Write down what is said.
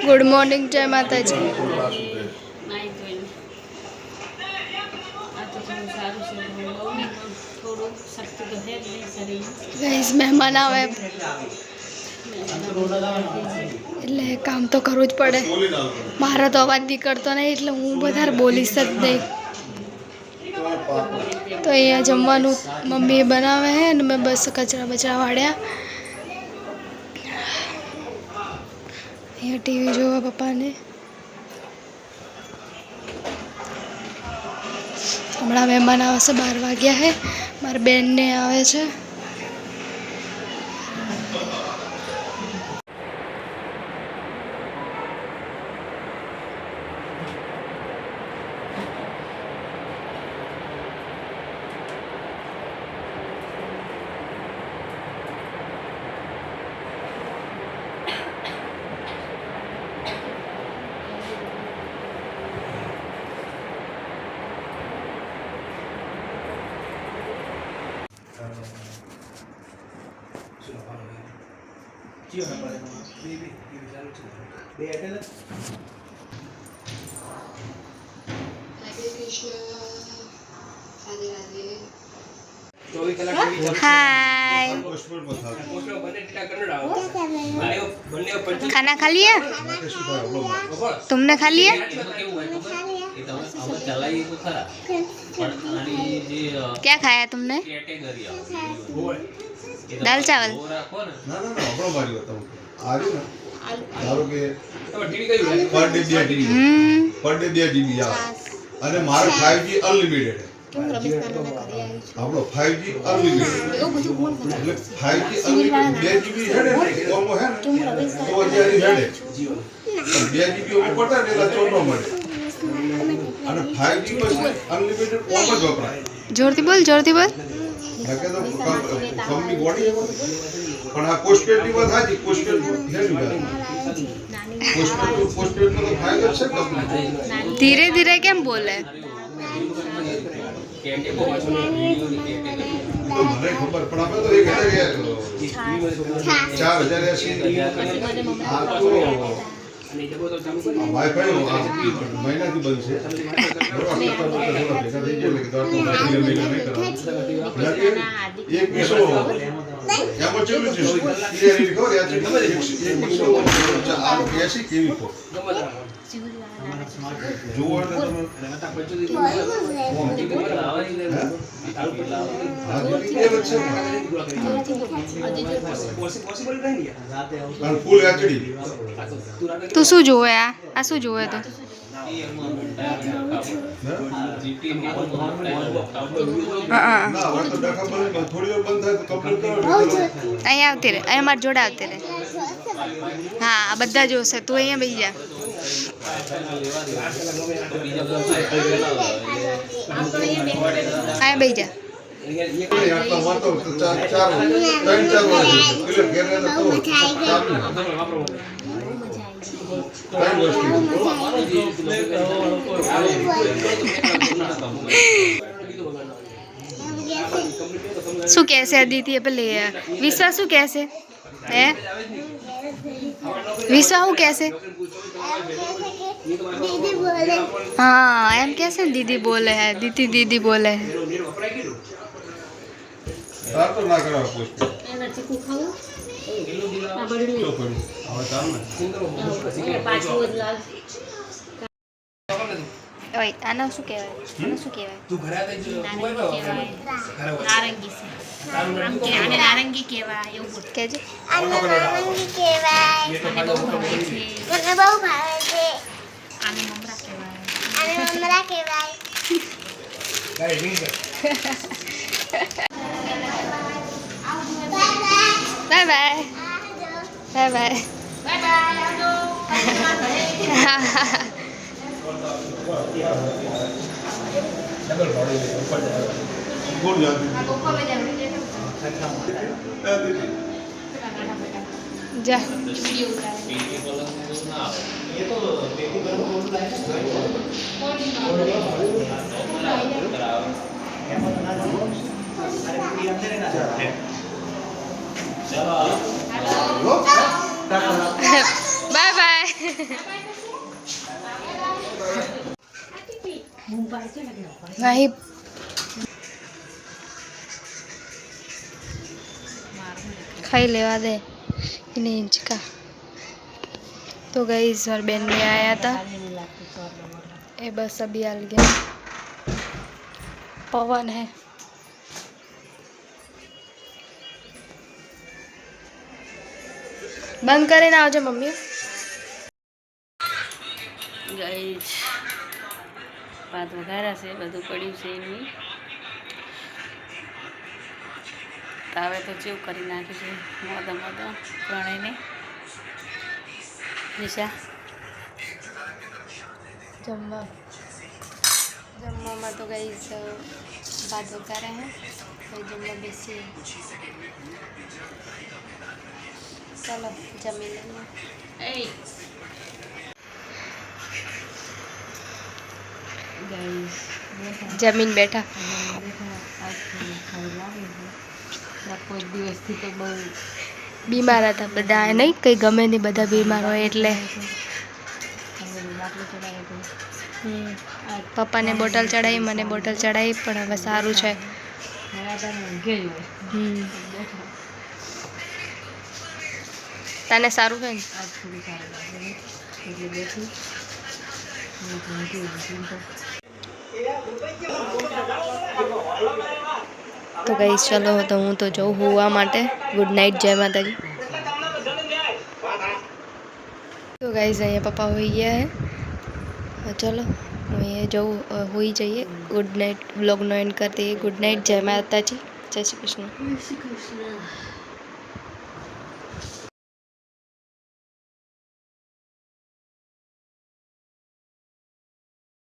Good morning, જય માતાજી. Guys મહેમાન આવે એટલે કામ તો કરવું જ પડે. મારો તો અવાજ નીકળતો નહીં એટલે હું વધારે બોલીશ જ નહીં. તો અહીંયા જમવાનું મમ્મી બનાવે છે અને મેં બસ કચરા બચરા વાળ્યા. અહીંયા ટીવી જોવા પપ્પાને. હમણાં મહેમાન આવશે, 12 વાગ્યા છે. મારા બેનને આવે છે. हाय, खाना खा लिया? तुमने खा लिया? क्या खाया तुमने? दाल चावल. અને મારો 5G અનલિમિટેડ આપણો 5G અનલિમિટેડ એટલે 5G અનલિમિટેડ 2GB છે ને કોમો છે ને તો અત્યારે હેડે 2GB ઉપર પડતા ને એટલે ચોટો મળે અને 5G પછી અનલિમિટેડ કોમ જ વપરાય. જોરથી બોલ, જોરથી બોલ. નકે તો કંપની બોડી પણ આ પોસ્ટપેડ ની વાત હાજી પોસ્ટપેડ હેડી પોસ્ટપેડ નો ફાયદો છે કંપની. ધીરે ધીરે કેમ બોલે? તો મને ખબર પણ આપણે તો 4080 આ તો વાઈફાઈ મહિનાથી બંધ છે. એક વિષો એમાં ચેલું છે ક્લિયરલી ખબર યાદ છે 180 કેવી કો જોવો ને તમે ફૂલ એચડી. તું શું જોવે? આ શું જોવે? તો અહીંયા આવતી રહે, અહીંયા મારા જોડે આવતી રહે. હા, આ બધા જોશે. તું અહીંયા બેસી જા. અહીંયા બેસી જા. શું કહેશે અદિતિ? પેલે વિશ્વા શું કહેશે? હે વિશ્વા શું કહેશે? हाँ, एम कैसे दीदी बोले है? दीदी दीदी बोले है. तो ना करा पोस्ट ओए आना શું કહેવાય? આને શું કહેવાય? તું ઘરે આવી જો નારંગી છે. આમ કે આને નારંગી કહેવાય એવું બોલ કેજો. આને નારંગી કહેવાય. આને બહુ ભાવે છે. મને બહુ ભાવે છે. આને મમરા કહેવાય. આને મમરા કહેવાય. ગાય રિંગ કર. Bye bye. Bye bye. Bye bye. આવજો. डबल बॉडी ऊपर बोल जाती ऊपर में जा वीडियो उतार. ये तो बेटी गरम बोल रहा है बाय बाय. नहीं खाई लेवा दे इन्हें इंच का। तो गई इस बार बहन में आया था ये बस अभी आ गया। पवन है बंद करे ना आवजो मम्मी। गाइस भात वघारा से बधु पड्યું છે એનું હવે તો ચેવું કરી નાખ્યું છે મોદા મોદા ત્રણેયને। નિશા જમવામાં તો ગાઈસ ભાત વઘારા હે તો જમવા બેસીએ। चलो जमी लेंगे। जमीन बैठा बीमार था बधा नहीं कई गमे नहीं बधा बीमार हो एटले पप्पा ने बोटल चढ़ाई मने बोटल चढ़ाई पण हवे सारू छे। तने सारू है तो गाइस चलो तो हूँ तो जाऊँ हुआ माटे। गुड नाइट जय माता जी। तो गाइस अँ पप्पा हुई गया है चलो ये जाऊँ हुई जाइए। गुड नाइट व्लॉग नो एंड कर दिए। गुड नाइट जय माता जी जय श्री कृष्ण।